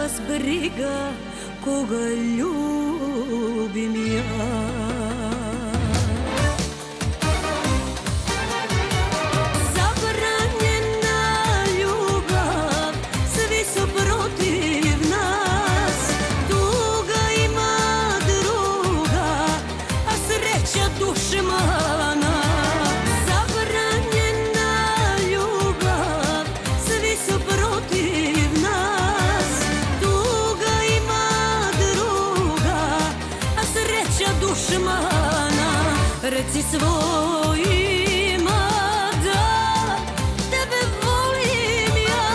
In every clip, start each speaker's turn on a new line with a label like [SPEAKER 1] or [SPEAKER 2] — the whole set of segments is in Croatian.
[SPEAKER 1] vas briga koga ljubim ja. Reci svojima da tebe volim ja,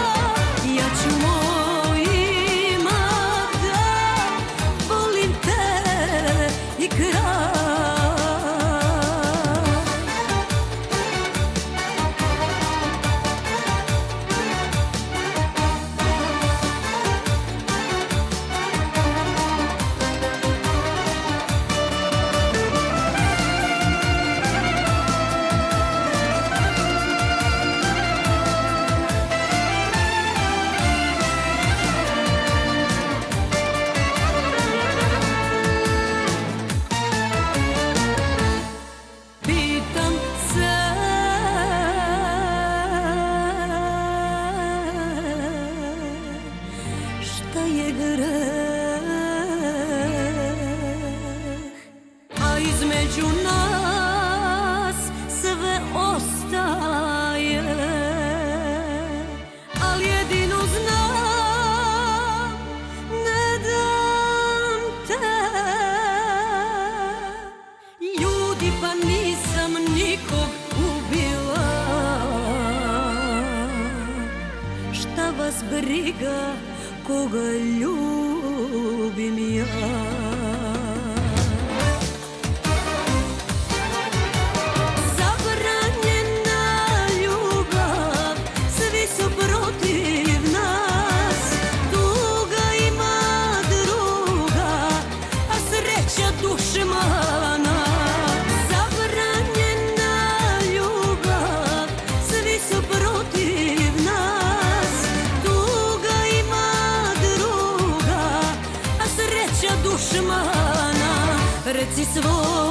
[SPEAKER 1] ja ću mojima da volim te i kraj. Šta je greh, a između nas sve ostaje, ali jedino znam, ne dam te. Ljudi, pa nisam nikog ubila, šta vas briga koga ljubim ja. Zabranjena ljubav, svi su protiv nas. Tuga ima druga, a sreća dušmana. Zabranjena ljubav, svi su protiv nas. Dušmana, reci svoj